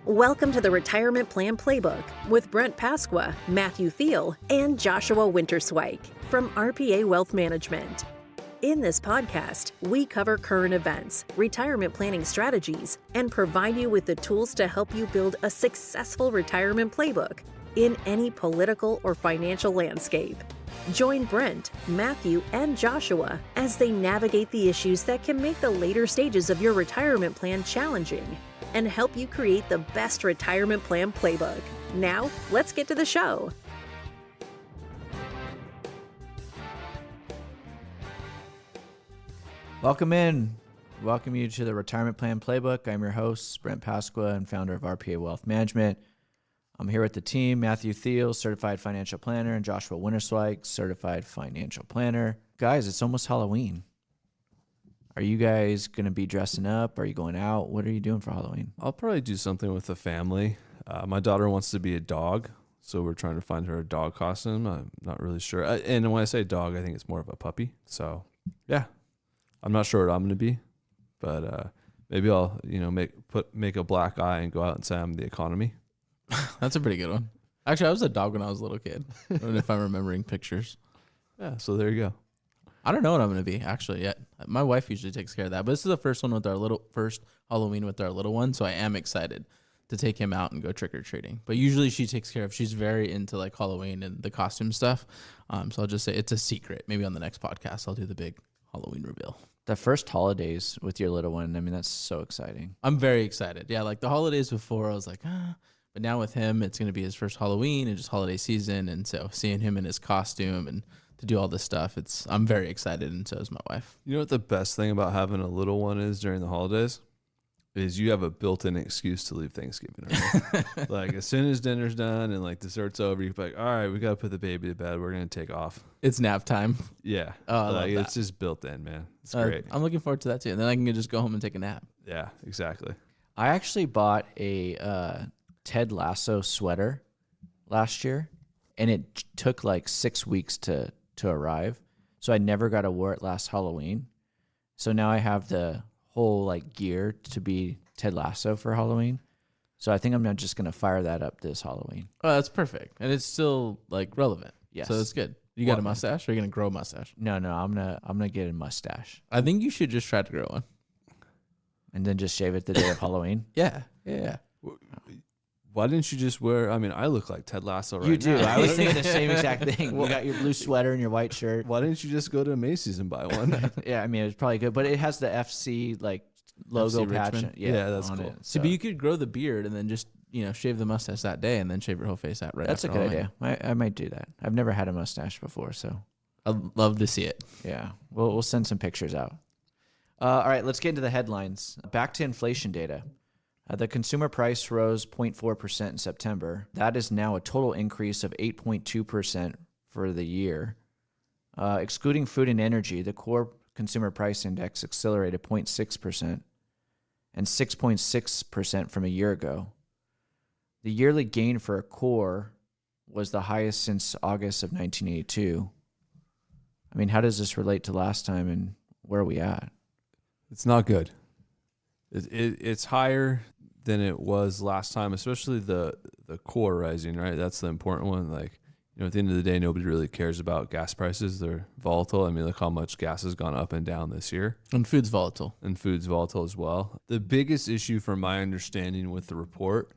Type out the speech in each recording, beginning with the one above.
Welcome to the Retirement Plan Playbook with Brent Pasqua, Matthew Theal, and Joshua Winterswyk from RPA Wealth Management. In this podcast, we cover current events, retirement planning strategies, and provide you with the tools to help you build a successful retirement playbook in any political or financial landscape. Join Brent, Matthew, and Joshua as they navigate the issues that can make the later stages of your retirement plan challenging and help you create the best retirement plan playbook. Now, let's get to the show. Welcome you to the Retirement Plan Playbook. I'm your host, Brent Pasqua, and founder of RPA Wealth Management. I'm here with the team, Matthew Theal, certified financial planner, and Joshua Winterswyk, certified financial planner. Guys, it's almost Halloween. Are you guys going to be dressing up? Are you going out? What are you doing for Halloween? I'll probably do something with the family. My daughter wants to be a dog, so we're trying to find her a dog costume. I'm not really sure. And when I say dog, I think it's more of a puppy. So, yeah, I'm not sure what I'm going to be, but maybe I'll make a black eye and go out and say I'm the economy. That's a pretty good one. Actually, I was a dog when I was a little kid. I don't know if I'm remembering pictures. Yeah, so there you go. I don't know what I'm going to be, actually, yet. My wife usually takes care of that. But this is the first Halloween with our little one, so I am excited to take him out and go trick-or-treating. But usually she takes care of, she's very into like Halloween and the costume stuff. So I'll just say it's a secret. Maybe on the next podcast, I'll do the big Halloween reveal. The first holidays with your little one, I mean, that's so exciting. I'm very excited. Yeah, like the holidays before, I was like, But now with him, it's going to be his first Halloween and just holiday season. And so seeing him in his costume and to do all this stuff, I'm very excited, and so is my wife. You know what the best thing about having a little one is during the holidays? Is you have a built-in excuse to leave Thanksgiving early. Like, as soon as dinner's done and, like, dessert's over, you're like, all right, we got to put the baby to bed. We're going to take off. It's nap time. Yeah. Oh, I love that. It's just built in, man. It's great. I'm looking forward to that, too. And then I can just go home and take a nap. Yeah, exactly. I actually bought a Ted Lasso sweater last year, and it took like 6 weeks to arrive. So I never got to wear it last Halloween. So now I have the whole like gear to be Ted Lasso for Halloween. So I think I'm not just going to fire that up this Halloween. Oh, that's perfect. And it's still like relevant. Yes. So it's good. You got a mustache, or are you going to grow a mustache? No, I'm gonna get a mustache. I think you should just try to grow one. And then just shave it the day of Halloween? Yeah. Why didn't you just wear, I look like Ted Lasso right now. You do. I was thinking the same exact thing. You got your blue sweater and your white shirt. Why didn't you just go to Macy's and buy one? Yeah, I mean, it was probably good. But it has the FC like logo FC patch. Richmond? Yeah, that's on cool. It, So, but you could grow the beard and then just, shave the mustache that day and then shave your whole face out right That's after a good Halloween. idea. I might do that. I've never had a mustache before, so. I'd love to see it. Yeah, we'll send some pictures out. All right, let's get into the headlines. Back to inflation data. The consumer price rose 0.4% in September. That is now a total increase of 8.2% for the year. Excluding food and energy, the core consumer price index accelerated 0.6% and 6.6% from a year ago. The yearly gain for a core was the highest since August of 1982. I mean, how does this relate to last time, and where are we at? It's not good. It's higher than it was last time, especially the core rising, right? That's the important one. Like, at the end of the day, nobody really cares about gas prices. They're volatile. I mean, look how much gas has gone up and down this year. And food's volatile. And food's volatile as well. The biggest issue from my understanding with the report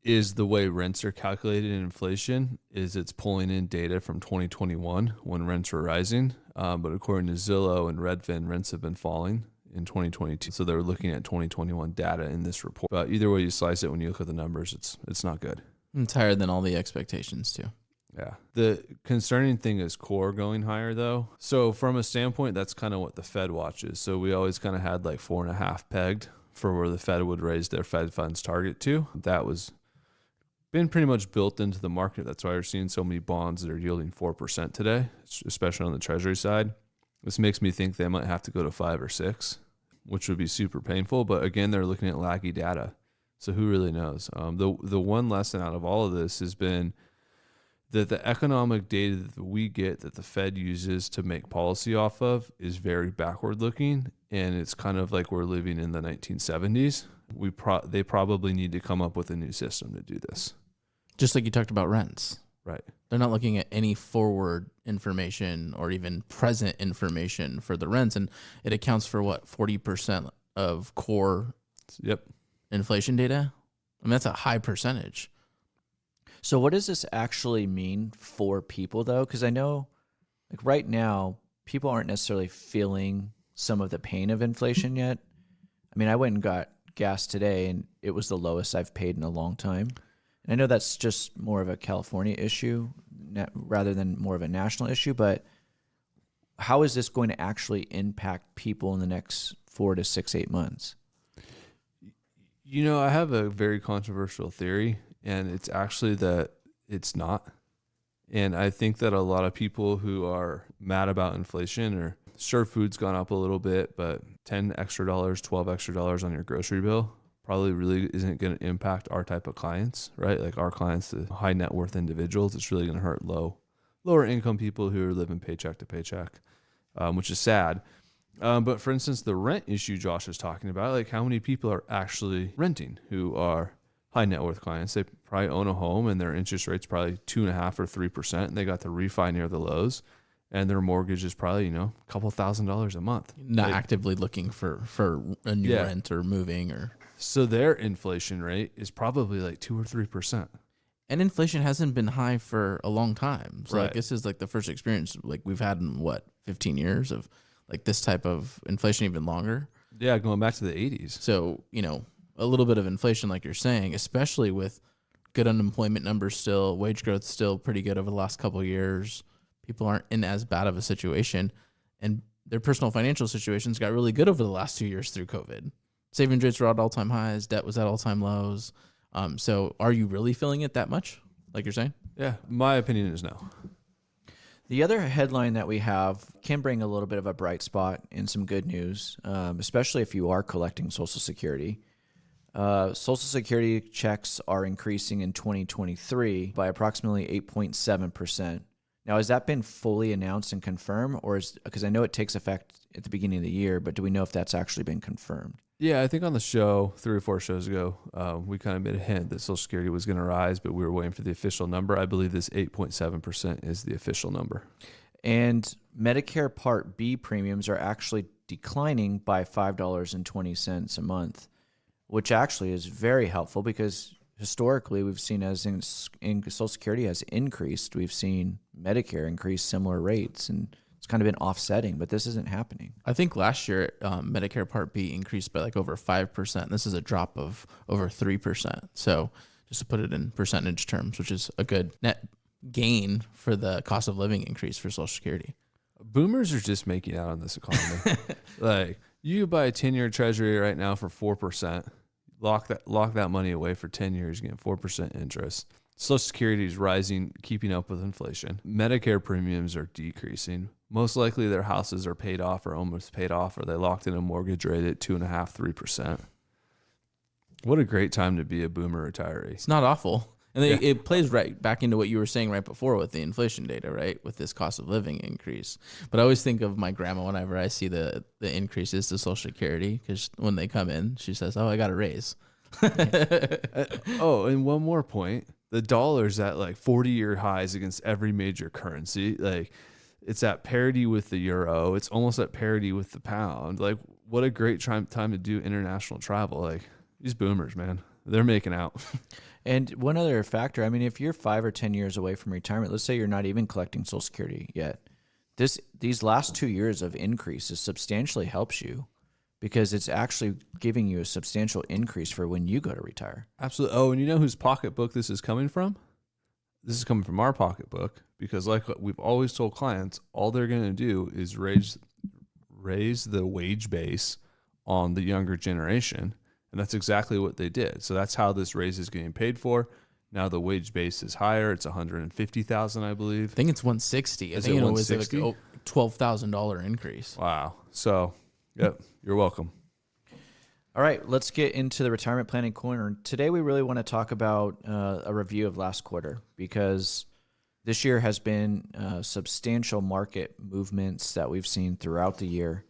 is the way rents are calculated in inflation is it's pulling in data from 2021 when rents were rising. But according to Zillow and Redfin, rents have been falling in 2022. So they're looking at 2021 data in this report. But either way you slice it, when you look at the numbers, it's not good. It's higher than all the expectations too. Yeah. The concerning thing is core going higher though. So from a standpoint, that's kind of what the Fed watches. So we always kind of had like 4.5 pegged for where the Fed would raise their Fed funds target to. That was been pretty much built into the market. That's why we're seeing so many bonds that are yielding 4% today, especially on the Treasury side. This makes me think they might have to go to 5 or 6, which would be super painful. But again, they're looking at laggy data. So who really knows? The one lesson out of all of this has been that the economic data that we get that the Fed uses to make policy off of is very backward looking. And it's kind of like we're living in the 1970s. They probably need to come up with a new system to do this. Just like you talked about rents. Right. They're not looking at any forward information or even present information for the rents. And it accounts for 40% of core inflation data? I mean, that's a high percentage. So what does this actually mean for people, though? Because I know, like right now, people aren't necessarily feeling some of the pain of inflation yet. I mean, I went and got gas today, and it was the lowest I've paid in a long time. And I know that's just more of a California issue rather than more of a national issue, but how is this going to actually impact people in the next 4 to 6, 8 months? You know, I have a very controversial theory, and it's actually that it's not. And I think that a lot of people who are mad about inflation, or sure, food's gone up a little bit, but $10 extra, $12 extra on your grocery bill probably really isn't going to impact our type of clients, right? Like our clients, the high net worth individuals, it's really going to hurt lower income people who are living paycheck to paycheck, which is sad. But for instance, the rent issue Josh is talking about, like how many people are actually renting who are high net worth clients? They probably own a home and their interest rate's probably 2.5% or 3%. And they got the refi near the lows, and their mortgage is probably, a couple $1,000s a month. Not actively looking for a new rent or moving or. So their inflation rate is probably like 2 or 3%. And inflation hasn't been high for a long time. So Right. like this is like the first experience like we've had in 15 years of like this type of inflation, even longer. Yeah, going back to the 80s. So, a little bit of inflation, like you're saying, especially with good unemployment numbers still, wage growth still pretty good over the last couple of years. People aren't in as bad of a situation, and their personal financial situations got really good over the last 2 years through COVID. Savings rates were at all-time highs. Debt was at all-time lows. So are you really feeling it that much, like you're saying? Yeah, my opinion is no. The other headline that we have can bring a little bit of a bright spot and some good news, especially if you are collecting Social Security. Social Security checks are increasing in 2023 by approximately 8.7%. Now, has that been fully announced and confirmed, or because I know it takes effect at the beginning of the year, but do we know if that's actually been confirmed? Yeah, I think on the show 3 or 4 shows ago, we kind of made a hint that Social Security was going to rise, but we were waiting for the official number. I believe this 8.7% is the official number. And Medicare Part B premiums are actually declining by $5.20 a month, which actually is very helpful because historically we've seen as in Social Security has increased, we've seen Medicare increase similar rates, and it's kind of been offsetting, but this isn't happening. I think last year Medicare Part B increased by like over 5%. This is a drop of over 3%. So just to put it in percentage terms, which is a good net gain for the cost of living increase for Social Security. Boomers are just making out on this economy. Like you buy a 10-year treasury right now for 4%. Lock that money away for 10 years, you get 4% interest. Social Security is rising, keeping up with inflation. Medicare premiums are decreasing. Most likely their houses are paid off or almost paid off, or they locked in a mortgage rate at 2.5%, 3%. What a great time to be a boomer retiree. It's not awful. And it plays right back into what you were saying right before with the inflation data, right? With this cost of living increase. But I always think of my grandma whenever I see the increases to Social Security, because when they come in, she says, "Oh, I got a raise." And one more point. The dollar's at like 40-year highs against every major currency. Like it's at parity with the euro. It's almost at parity with the pound. Like what a great time to do international travel. Like these boomers, man, they're making out. And one other factor, I mean, if you're 5 or 10 years away from retirement, let's say you're not even collecting Social Security yet, these last 2 years of increases substantially helps you because it's actually giving you a substantial increase for when you go to retire. Absolutely. Oh, and you know whose pocketbook this is coming from? This is coming from our pocketbook because like we've always told clients, all they're going to do is raise the wage base on the younger generation. And that's exactly what they did. So that's how this raise is getting paid for. Now the wage base is higher. It's $150,000, I believe. I think it's $160,000. Is I think it it was like $160,000? a $12,000 increase. Wow. So, yep, you're welcome. All right, let's get into the retirement planning corner. Today we really want to talk about a review of last quarter because this year has been substantial market movements that we've seen throughout the year.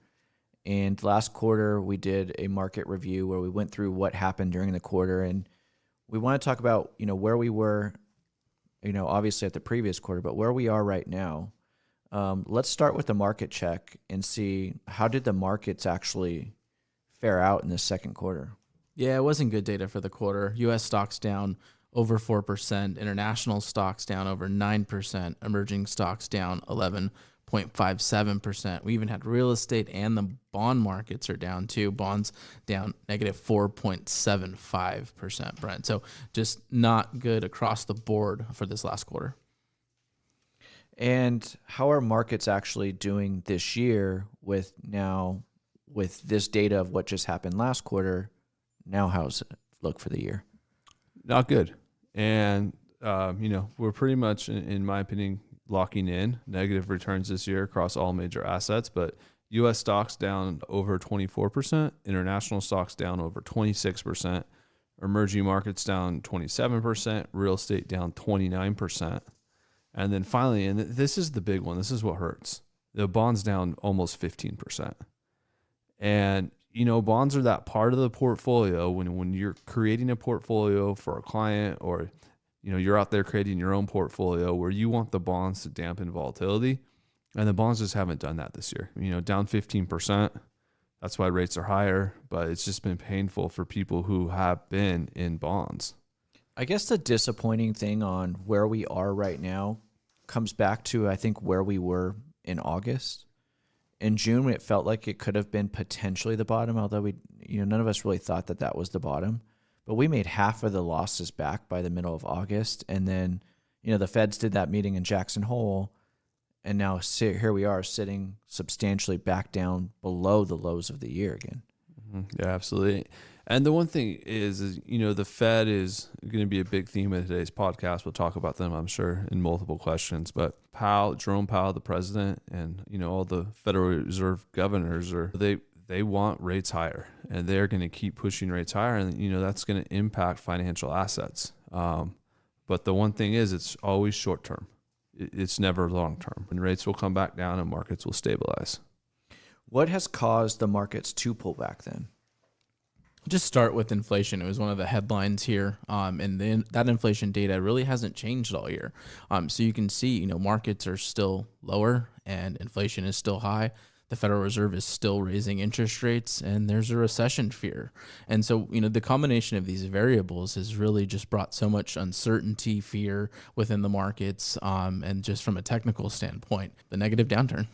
And last quarter, we did a market review where we went through what happened during the quarter. And we want to talk about, where we were, obviously at the previous quarter, but where we are right now. Let's start with the market check and see how did the markets actually fare out in the second quarter. Yeah, it wasn't good data for the quarter. U.S. stocks down over 4%, international stocks down over 9%, emerging stocks down 11.57%. We even had real estate and the bond markets are down too. Bonds down negative 4.75%, Brent. So just not good across the board for this last quarter. And how are markets actually doing this year with this data of what just happened last quarter? Now how's it look for the year? Not good. And, we're pretty much, in my opinion, locking in negative returns this year across all major assets. But U.S. stocks down over 24%, international stocks down over 26%, emerging markets down 27%, real estate down 29%. And then finally, and this is the big one, this is what hurts, the bonds down almost 15%. And bonds are that part of the portfolio when you're creating a portfolio for a client, or you're out there creating your own portfolio where you want the bonds to dampen volatility, and the bonds just haven't done that this year. Down 15%. That's why rates are higher, but it's just been painful for people who have been in bonds. I guess the disappointing thing on where we are right now comes back to, I think, where we were in August. In June, it felt like it could have been potentially the bottom, although none of us really thought that was the bottom. But we made half of the losses back by the middle of August. And then, the Feds did that meeting in Jackson Hole. And now here we are sitting substantially back down below the lows of the year again. Yeah, absolutely. And the one thing is, the Fed is going to be a big theme of today's podcast. We'll talk about them, I'm sure, in multiple questions. But Jerome Powell, the president, and, all the Federal Reserve governors, they want rates higher, and they're going to keep pushing rates higher. And, that's going to impact financial assets. But the one thing is, it's always short term. It's never long term. And rates will come back down and markets will stabilize. What has caused the markets to pull back then? Just start with inflation. It was one of the headlines here, and then that inflation data really hasn't changed all year. So you can see, markets are still lower and inflation is still high. The Federal Reserve is still raising interest rates, and there's a recession fear. And so, the combination of these variables has really just brought so much uncertainty, fear within the markets, and just from a technical standpoint, the negative downturn.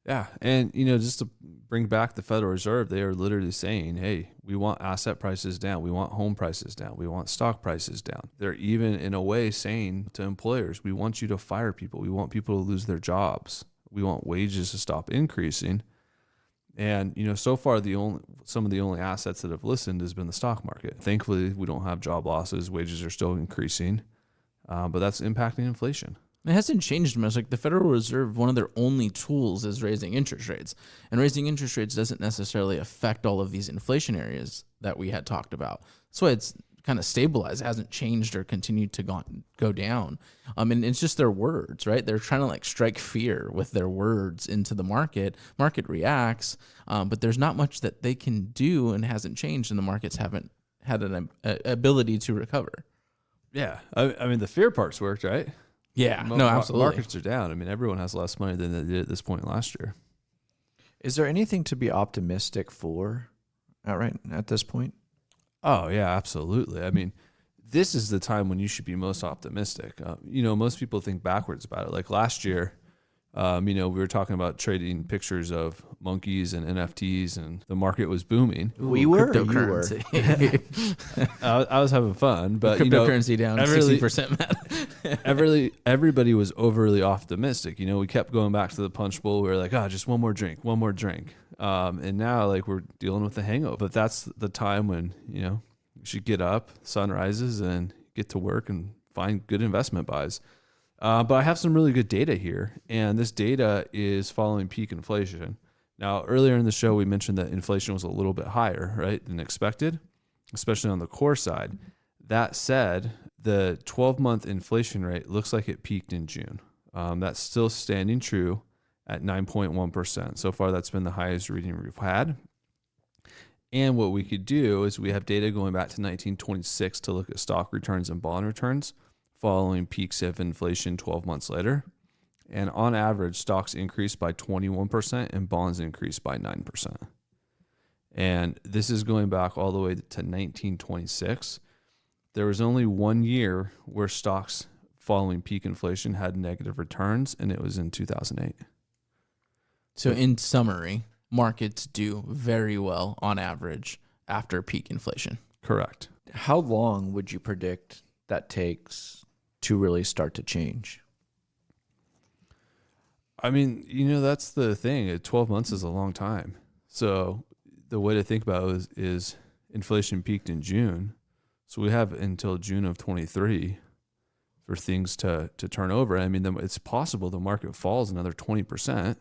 Yeah. And, just to bring back the Federal Reserve, they are literally saying, hey, we want asset prices down. We want home prices down. We want stock prices down. They're even, in a way, saying to employers, we want you to fire people. We want people to lose their jobs. We want wages to stop increasing. And, so far, some of the only assets that have listened has been the stock market. Thankfully, we don't have job losses. Wages are still increasing, but that's impacting inflation. It hasn't changed much. Like the Federal Reserve, one of their only tools is raising interest rates. And raising interest rates doesn't necessarily affect all of these inflation areas that we had talked about. That's why it's kind of stabilized. It hasn't changed or continued to go down. And it's just their words, right? They're trying to strike fear with their words into the market. Market reacts, but there's not much that they can do and hasn't changed, and the markets haven't had an ability to recover. Yeah. I mean, the fear part's worked, right? Yeah, no, absolutely. Markets are down. I mean, everyone has less money than they did at this point last year. Is there anything to be optimistic for outright at this point? Oh, yeah, absolutely. I mean, this is the time when you should be most optimistic. Most people think backwards about it. Like last year, we were talking about trading pictures of monkeys and NFTs, and the market was booming. We were. Cryptocurrency. I was having fun, but cryptocurrency down 60%. Everybody was overly optimistic. We kept going back to the punch bowl. We were like, just one more drink. And now we're dealing with the hangover. But that's the time when you should get up, sun rises, and get to work and find good investment buys. But I have some really good data here, and this data is following peak inflation. Now, earlier in the show, we mentioned that inflation was a little bit higher, right, than expected, especially on the core side. That said, the 12-month inflation rate looks like it peaked in June. That's still standing true, at 9.1%. So far, that's been the highest reading we've had. And what we could do is we have data going back to 1926 to look at stock returns and bond returns following peaks of inflation 12 months later. And on average, stocks increased by 21% and bonds increased by 9%. And this is going back all the way to 1926. There was only 1 year where stocks following peak inflation had negative returns, and it was in 2008. So in summary, markets do very well on average after peak inflation. Correct. How long would you predict that takes to really start to change? I mean, that's the thing. 12 months is a long time. So the way to think about it is inflation peaked in June. So we have until June of 23 for things to turn over. I mean, it's possible the market falls another 20%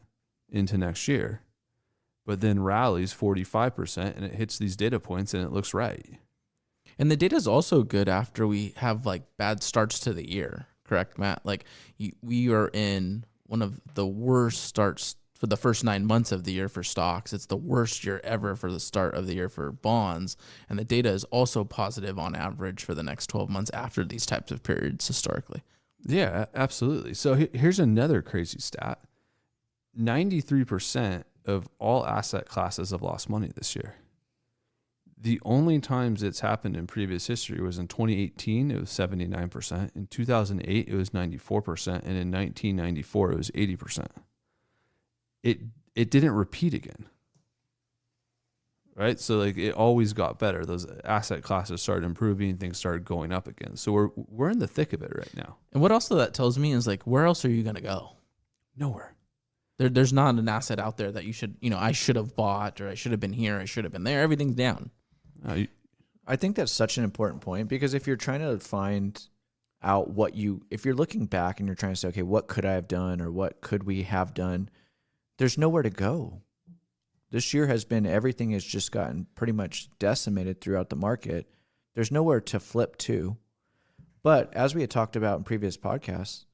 into next year, but then rallies 45% and it hits these data points and it looks right. And the data is also good after we have like bad starts to the year, correct, Matt? Like we are in one of the worst starts for the first 9 months of the year for stocks. It's the worst year ever for the start of the year for bonds. And the data is also positive on average for the next 12 months after these types of periods historically. Yeah, absolutely. So here's another crazy stat. 93% of all asset classes have lost money this year. The only times it's happened in previous history was in 2018, it was 79%. In 2008, it was 94%. And in 1994, it was 80%. It didn't repeat again. Right? So like it always got better. Those asset classes started improving, things started going up again. So we're in the thick of it right now. And what also that tells me is like, where else are you going to go? Nowhere. There's not an asset out there that you should, I should have bought, or I should have been here, I should have been there. Everything's down. I think that's such an important point, because if you're trying to find out if you're looking back and you're trying to say, okay, what could I have done or what could we have done? There's nowhere to go. This year everything has just gotten pretty much decimated throughout the market. There's nowhere to flip to. But as we had talked about in previous podcasts,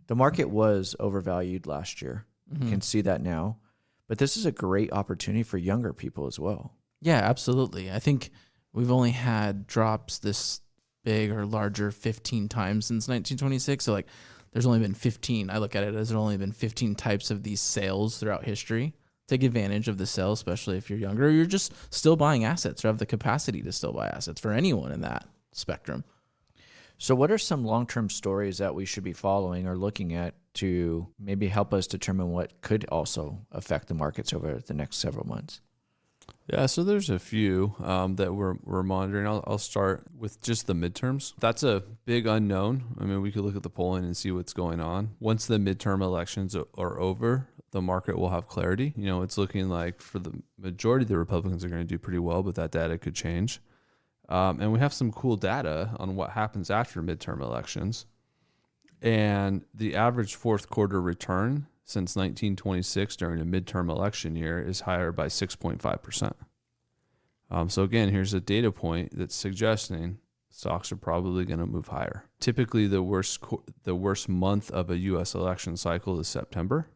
the market was overvalued last year. You can see that now. But this is a great opportunity for younger people as well. Yeah, absolutely. I think we've only had drops this big or larger 15 times since 1926. So like there's only been 15. I look at it as there's only been 15 types of these sales throughout history. Take advantage of the sale, especially if you're younger or you're just still buying assets or have the capacity to still buy assets for anyone in that spectrum. So what are some long-term stories that we should be following or looking at to maybe help us determine what could also affect the markets over the next several months? Yeah, so there's a few that we're monitoring. I'll start with just the midterms. That's a big unknown. I mean, we could look at the polling and see what's going on. Once the midterm elections are over, the market will have clarity. It's looking like for the majority of the Republicans are going to do pretty well, but that data could change. And we have some cool data on what happens after midterm elections. And the average fourth quarter return since 1926 during a midterm election year is higher by 6.5%. So again, here's a data point that's suggesting stocks are probably going to move higher. Typically, the worst month of a U.S. election cycle is September,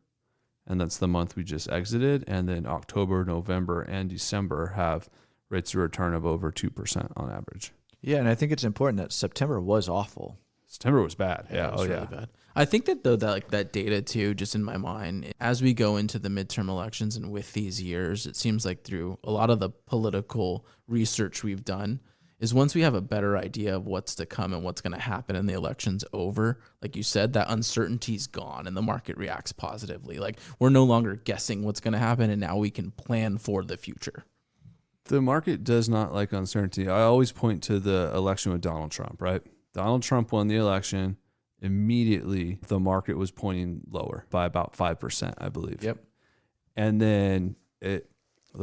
and that's the month we just exited. And then October, November, and December have rates of return of over 2% on average. Yeah, and I think it's important that September was awful. September was bad. Yeah, it was really bad. I think that though that data too, just in my mind, as we go into the midterm elections and with these years, it seems like through a lot of the political research we've done, is once we have a better idea of what's to come and what's going to happen and the election's over, like you said, that uncertainty's gone and the market reacts positively. Like we're no longer guessing what's going to happen, and now we can plan for the future. The market does not like uncertainty. I always point to the election with Donald Trump, right? Donald Trump won the election. Immediately, the market was pointing lower by about 5%, I believe. Yep. And then the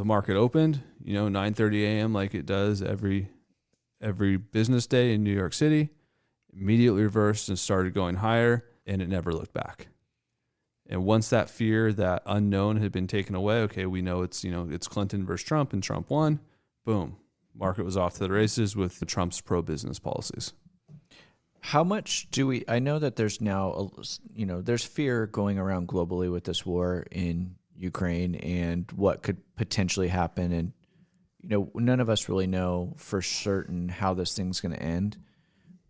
market opened, 9:30 a.m. like it does every business day in New York City, immediately reversed and started going higher, and it never looked back. And once that fear, that unknown had been taken away, okay, we know it's Clinton versus Trump and Trump won, boom, market was off to the races with Trump's pro-business policies. How much do we? I know that there's now, there's fear going around globally with this war in Ukraine and what could potentially happen. And, none of us really know for certain how this thing's going to end.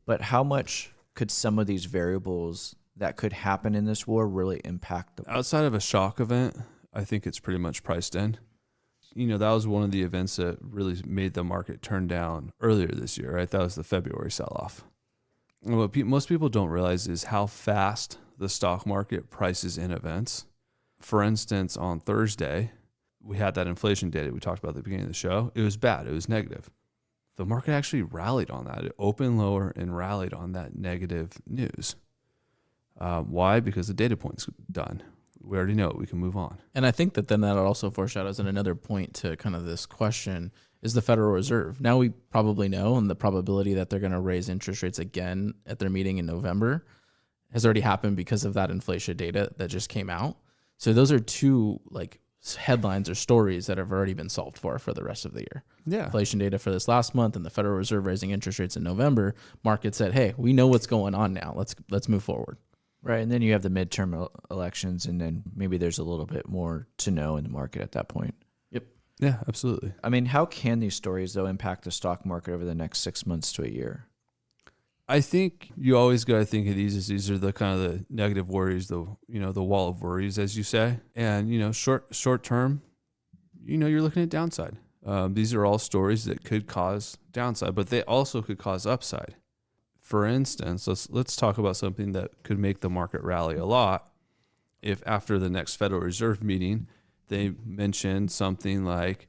But how much could some of these variables that could happen in this war really impact the Outside of a shock event, I think it's pretty much priced in. That was one of the events that really made the market turn down earlier this year, right? That was the February sell-off. And what most people don't realize is how fast the stock market prices in events. For instance, on Thursday, we had that inflation data we talked about at the beginning of the show. It was bad. It was negative. The market actually rallied on that. It opened lower and rallied on that negative news. Why? Because the data point's done. We already know it. We can move on. And I think that then that also foreshadows, and another point to kind of this question is the Federal Reserve. Now we probably know, and the probability that they're going to raise interest rates again at their meeting in November has already happened because of that inflation data that just came out. So those are two headlines or stories that have already been solved for the rest of the year. Yeah. Inflation data for this last month and the Federal Reserve raising interest rates in November. Market said, hey, we know what's going on now. Let's move forward. Right, and then you have the midterm elections, and then maybe there's a little bit more to know in the market at that point. Yep. Yeah, absolutely. I mean, how can these stories, though, impact the stock market over the next 6 months to a year? I think you always got to think of these as these are the kind of the negative worries, the wall of worries, as you say. And, short term, you're looking at downside. These are all stories that could cause downside, but they also could cause upside. For instance, let's talk about something that could make the market rally a lot. If after the next Federal Reserve meeting, they mention something like,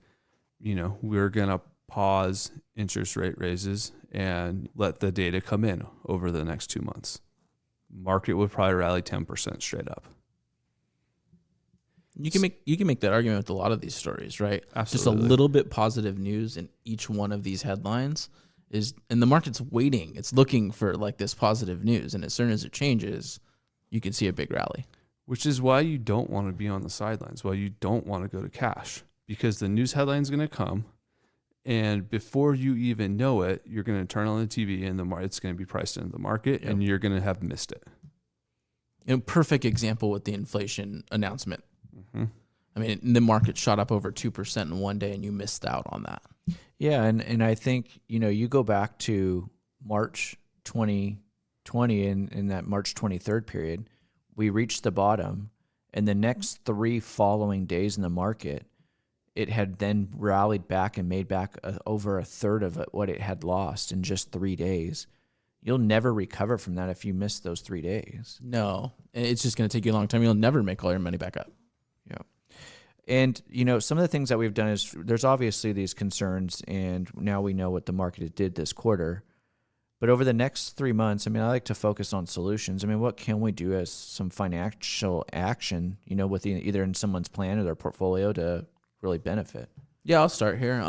we're going to pause interest rate raises and let the data come in over the next 2 months. Market would probably rally 10% straight up. You can make that argument with a lot of these stories, right? Absolutely. Just a little bit positive news in each one of these headlines and the market's waiting. It's looking for this positive news, and as soon as it changes, you can see a big rally. Which is why you don't want to be on the sidelines, why you don't want to go to cash, because the news headline's going to come, and before you even know it, you're going to turn on the TV and it's going to be priced into the market, and you're going to have missed it. Perfect example with the inflation announcement. Mm-hmm. I mean, the market shot up over 2% in one day, and you missed out on that. Yeah, and I think, you go back to March 2020 in that March 23rd period, we reached the bottom, and the next 3 following days in the market, it had then rallied back and made back over a third of what it had lost in just 3 days. You'll never recover from that if you miss those 3 days. No, it's just going to take you a long time. You'll never make all your money back up. Yeah. And, some of the things that we've done is there's obviously these concerns, and now we know what the market did this quarter. But over the next 3 months, I like to focus on solutions. What can we do as some financial action, with either in someone's plan or their portfolio to really benefit? Yeah, I'll start here.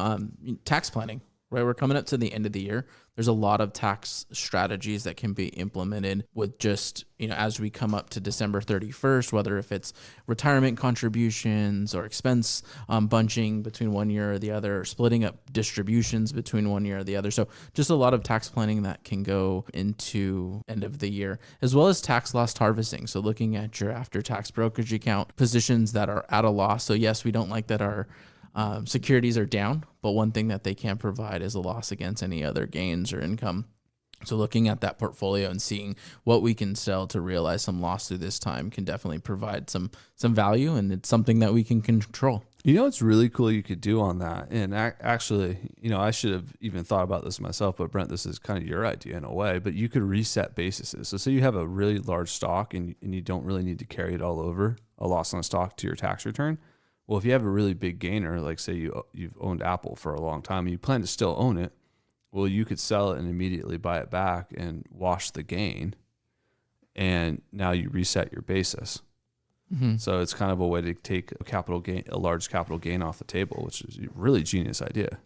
Tax planning, right? We're coming up to the end of the year. There's a lot of tax strategies that can be implemented with just, as we come up to December 31st, whether if it's retirement contributions or expense bunching between one year or the other, or splitting up distributions between one year or the other. So just a lot of tax planning that can go into end of the year, as well as tax loss harvesting. So looking at your after-tax brokerage account positions that are at a loss. So yes, we don't like that our securities are down, but one thing that they can provide is a loss against any other gains or income. So looking at that portfolio and seeing what we can sell to realize some loss through this time can definitely provide some value, and it's something that we can control. What's really cool you could do on that, and actually, I should have even thought about this myself, but Brent, this is kind of your idea in a way, but you could reset bases. So say you have a really large stock and you don't really need to carry it all over, a loss on a stock, to your tax return. Well, if you have a really big gainer, like say you've owned Apple for a long time and you plan to still own it, well, you could sell it and immediately buy it back and wash the gain, and now you reset your basis. Mm-hmm. So it's kind of a way to take a large capital gain off the table, which is a really genius idea.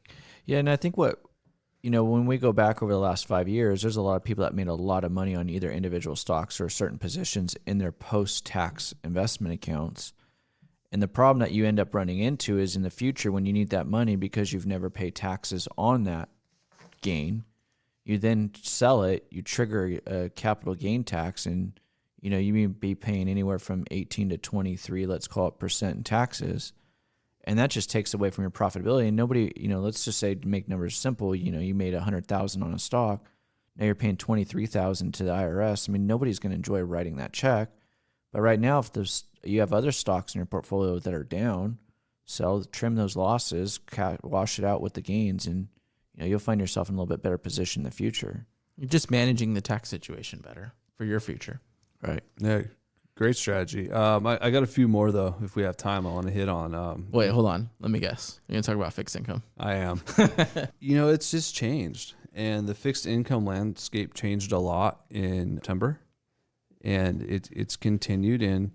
Yeah, and I think when we go back over the last 5 years, there's a lot of people that made a lot of money on either individual stocks or certain positions in their post-tax investment accounts. And the problem that you end up running into is in the future when you need that money because you've never paid taxes on that gain, You then sell it, you trigger a capital gain tax, and you may be paying anywhere from 18 to 23, let's call it, percent in taxes. And that just takes away from your profitability. And nobody, let's just say, to make numbers simple, you made $100,000 on a stock. Now you're paying $23,000 to the IRS. I mean, nobody's going to enjoy writing that check. But right now, if you have other stocks in your portfolio that are down, trim those losses, wash it out with the gains, and you'll find yourself in a little bit better position in the future. You're just managing the tax situation better for your future. Right. Yeah. Great strategy. I got a few more, though. If we have time, I want to hit on. Wait, hold on. Let me guess. You're going to talk about fixed income. I am. It's just changed. And the fixed income landscape changed a lot in September. And it's continued. And,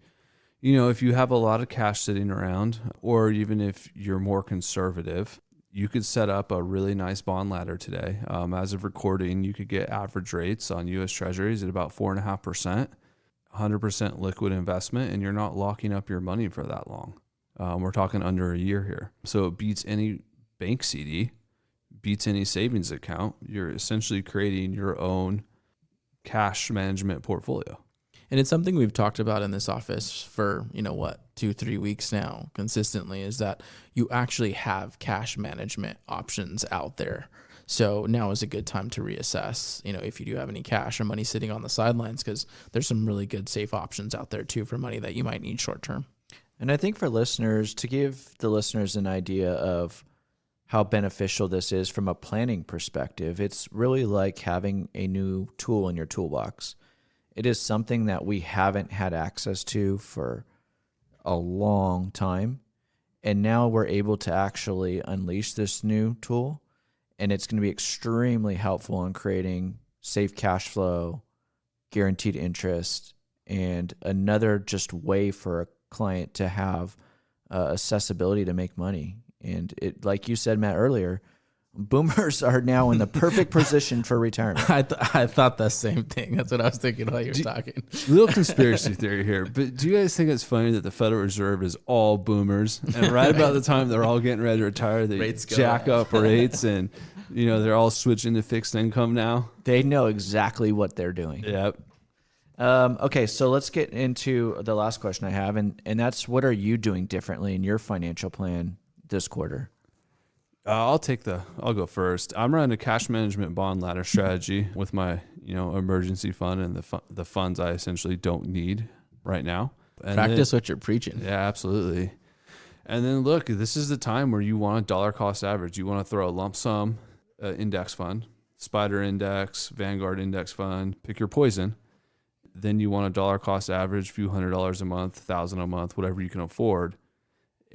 if you have a lot of cash sitting around, or even if you're more conservative, you could set up a really nice bond ladder today. As of recording, you could get average rates on U.S. Treasuries at about 4.5%. 100% liquid investment, and you're not locking up your money for that long. We're talking under a year here. So it beats any bank CD, beats any savings account. You're essentially creating your own cash management portfolio. And it's something we've talked about in this office for, 2-3 weeks now consistently, is that you actually have cash management options out there. So now is a good time to reassess, if you do have any cash or money sitting on the sidelines, because there's some really good safe options out there too for money that you might need short term. And I think for listeners, to give the listeners an idea of how beneficial this is from a planning perspective, it's really like having a new tool in your toolbox. It is something that we haven't had access to for a long time. And now we're able to actually unleash this new tool. And it's going to be extremely helpful in creating safe cash flow, guaranteed interest, and another just way for a client to have accessibility to make money. And it, like you said, Matt, earlier, boomers are now in the perfect position for retirement. I thought the same thing. That's what I was thinking while you were talking. Little conspiracy theory here, but do you guys think it's funny that the Federal Reserve is all boomers, and right about the time they're all getting ready to retire, they jack up rates, and they're all switching to fixed income now? They know exactly what they're doing. Yep. Okay, so let's get into the last question I have, and that's, what are you doing differently in your financial plan this quarter? I'll go first. I'm running a cash management bond ladder strategy with my, emergency fund and the funds I essentially don't need right now. And Practice what you're preaching. Yeah, absolutely. And then look, this is the time where you want a dollar cost average. You want to throw a lump sum index fund, Spider Index, Vanguard Index Fund, pick your poison. Then you want a dollar cost average, few $100 a month, $1,000 a month, whatever you can afford.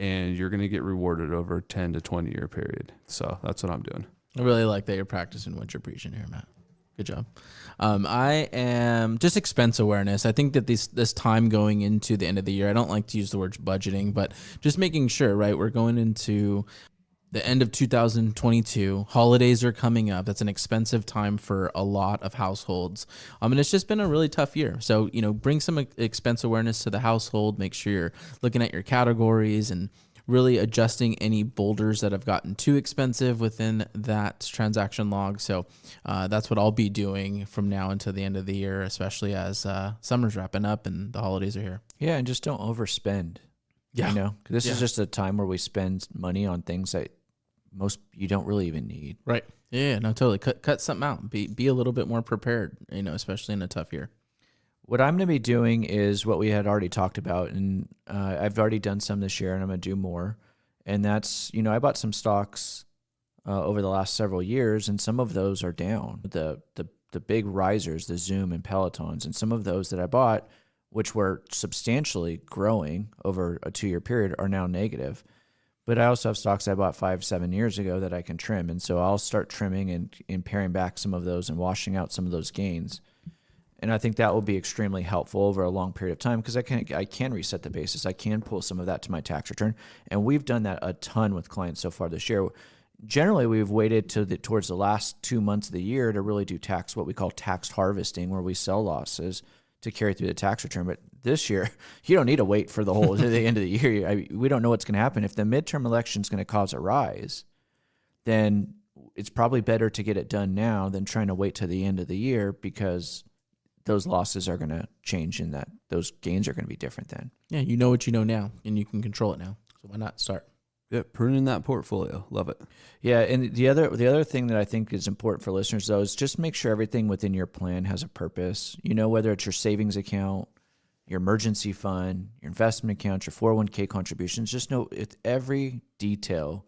And you're going to get rewarded over a 10 to 20 year period. So that's what I'm doing. I really like that you're practicing what you're preaching here, Matt. Good job. I am just expense awareness. I think that this time going into the end of the year, I don't like to use the word budgeting, but just making sure, right? We're going into the end of 2022. Holidays are coming up. That's an expensive time for a lot of households. And it's just been a really tough year. So, bring some expense awareness to the household. Make sure you're looking at your categories and really adjusting any boulders that have gotten too expensive within that transaction log. So that's what I'll be doing from now until the end of the year, especially as summer's wrapping up and the holidays are here. Yeah, and just don't overspend. Yeah. This is just a time where we spend money on things that you don't really even need. Right. Yeah, no, totally. Cut something out. Be a little bit more prepared, especially in a tough year. What I'm going to be doing is what we had already talked about, and I've already done some this year, and I'm going to do more. And that's, I bought some stocks over the last several years, and some of those are down. The big risers, the Zoom and Pelotons, and some of those that I bought, which were substantially growing over a 2-year period, are now negative. But I also have stocks I bought 5-7 years ago that I can trim. And so I'll start trimming and paring back some of those and washing out some of those gains. And I think that will be extremely helpful over a long period of time, because I can reset the basis. I can pull some of that to my tax return. And we've done that a ton with clients so far this year. Generally, we've waited towards the last 2 months of the year to really do what we call tax harvesting, where we sell losses to carry through the tax return. But this year, you don't need to wait for the end of the year. We don't know what's going to happen. If the midterm election is going to cause a rise, then it's probably better to get it done now than trying to wait to the end of the year, because those losses are going to change and that those gains are going to be different then. Yeah, you know what you know now, and you can control it now. So why not start? Yeah, pruning that portfolio. Love it. Yeah, and the other thing that I think is important for listeners, though, is just make sure everything within your plan has a purpose. You know, whether it's your savings account, your emergency fund, your investment account, your 401k contributions, just know with every detail,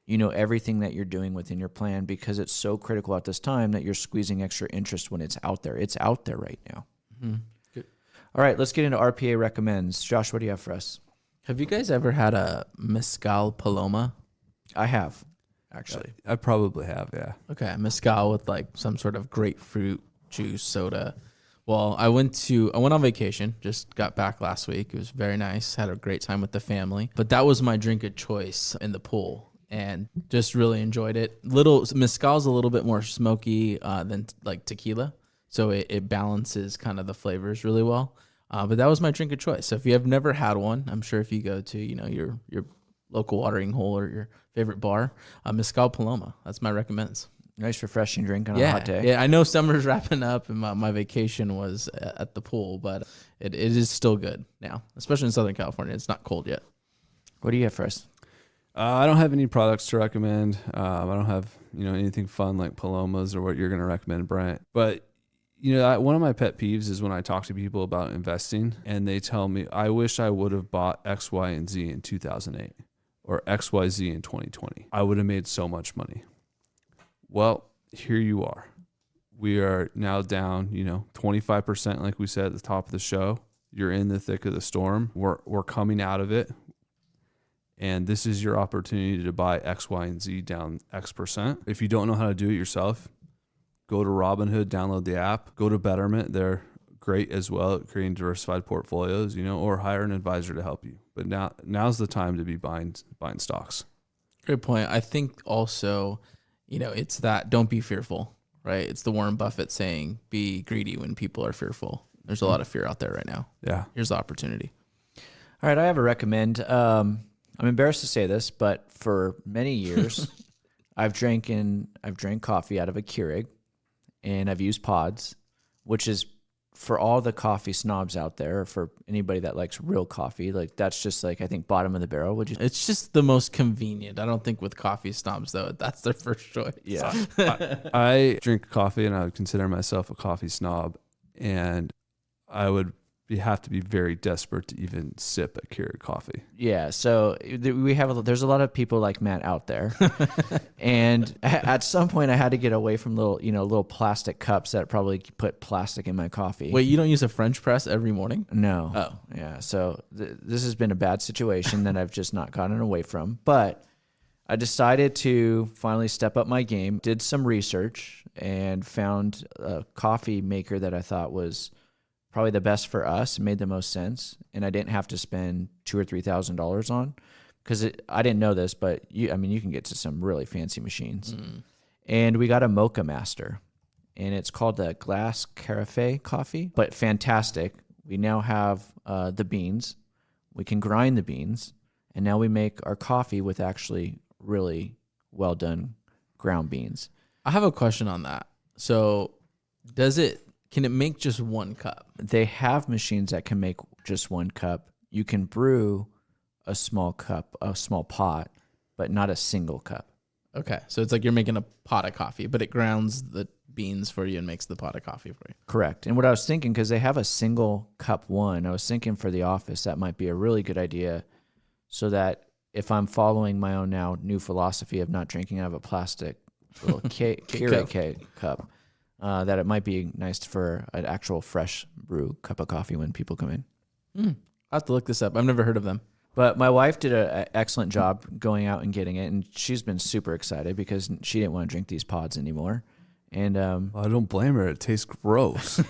you know everything that you're doing within your plan, because it's so critical at this time that you're squeezing extra interest when it's out there. It's out there right now. Mm-hmm. Good. All right, let's get into RPA recommends. Josh, what do you have for us? Have you guys ever had a mezcal paloma? I have, actually. I probably have, yeah. Okay, mezcal with like some sort of grapefruit juice soda. Well, I went on vacation, just got back last week. It was very nice. Had a great time with the family. But that was my drink of choice in the pool, and just really enjoyed it. Mezcal's a little bit more smoky than like tequila, so it balances kind of the flavors really well. But that was my drink of choice. So if you have never had one, I'm sure if you go to your local watering hole or your favorite bar, mezcal paloma. That's my recommends. Nice refreshing drink on a hot day. Yeah, I know summer's wrapping up and my vacation was at the pool, but it is still good now, especially in Southern California. It's not cold yet. What do you have for us? I don't have any products to recommend. I don't have anything fun like palomas or what you're going to recommend, Brent. But one of my pet peeves is when I talk to people about investing and they tell me, I wish I would have bought X, Y, and Z in 2008 or X, Y, Z in 2020. I would have made so much money. Well, here you are. We are now down, 25%, like we said at the top of the show. You're in the thick of the storm. We're coming out of it. And this is your opportunity to buy X, Y, and Z down X%. If you don't know how to do it yourself, go to Robinhood, download the app, go to Betterment. They're great as well at creating diversified portfolios, or hire an advisor to help you. But now's the time to be buying stocks. Great point. I think also, it's that don't be fearful, right? It's the Warren Buffett saying, be greedy when people are fearful. There's a lot of fear out there right now. Yeah. Here's the opportunity. All right, I have a recommend. I'm embarrassed to say this, but for many years, I've drank coffee out of a Keurig. And I've used pods, which is for all the coffee snobs out there, or for anybody that likes real coffee, like that's just like, I think, bottom of the barrel. It's just the most convenient. I don't think with coffee snobs, though, that's their first choice. Yeah. I drink coffee and I would consider myself a coffee snob. And I would have to be very desperate to even sip a Keurig coffee. Yeah, so there's a lot of people like Matt out there, and at some point I had to get away from little plastic cups that probably put plastic in my coffee. Wait, you don't use a French press every morning? No. Oh, yeah. So this has been a bad situation that I've just not gotten away from, but I decided to finally step up my game. Did some research and found a coffee maker that I thought was probably the best for us, made the most sense, and I didn't have to spend $2,000 or $3,000 on, because I didn't know this, but you can get to some really fancy machines. And we got a Mocha Master, and it's called the Glass Carafe coffee, but fantastic. We now have the beans. We can grind the beans, and now we make our coffee with actually really well done ground beans. I have a question on that. So can it make just one cup? They have machines that can make just one cup. You can brew a small pot, but not a single cup. Okay. So it's like you're making a pot of coffee, but it grounds the beans for you and makes the pot of coffee for you. Correct. And what I was thinking, because they have a single cup one, I was thinking for the office, that might be a really good idea, so that if I'm following my own now new philosophy of not drinking out of a plastic little Keurig cup, that it might be nice for an actual fresh brew cup of coffee when people come in. I'll have to look this up. I've never heard of them. But my wife did an excellent job going out and getting it, and she's been super excited because she didn't want to drink these pods anymore. And I don't blame her. It tastes gross.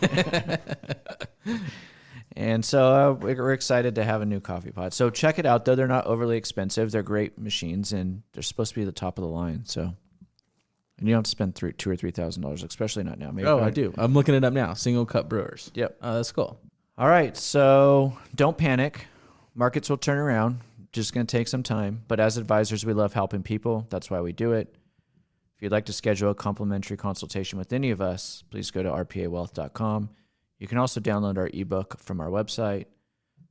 And so we're excited to have a new coffee pod. So check it out, though. They're not overly expensive. They're great machines, and they're supposed to be the top of the line. So. And you don't have to spend $2,000 or $3,000, especially not now. Maybe I do. I'm looking it up now. Single cup brewers. Yep. Oh, that's cool. All right. So don't panic. Markets will turn around. Just going to take some time. But as advisors, we love helping people. That's why we do it. If you'd like to schedule a complimentary consultation with any of us, please go to rpawealth.com. You can also download our ebook from our website.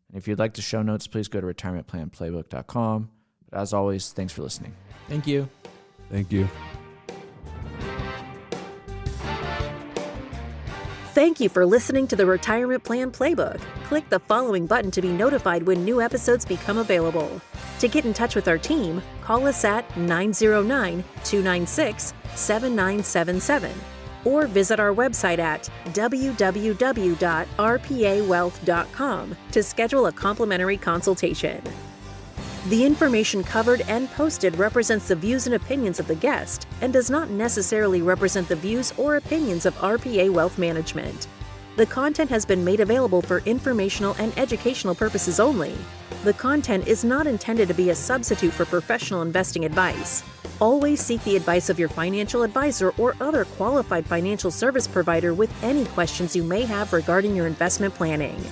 And if you'd like the show notes, please go to retirementplanplaybook.com. But as always, thanks for listening. Thank you. Thank you. Thank you for listening to the Retirement Plan Playbook. Click the following button to be notified when new episodes become available. To get in touch with our team, call us at 909-296-7977 or visit our website at www.rpawealth.com to schedule a complimentary consultation. The information covered and posted represents the views and opinions of the guest and does not necessarily represent the views or opinions of RPA Wealth Management. The content has been made available for informational and educational purposes only. The content is not intended to be a substitute for professional investing advice. Always seek the advice of your financial advisor or other qualified financial service provider with any questions you may have regarding your investment planning.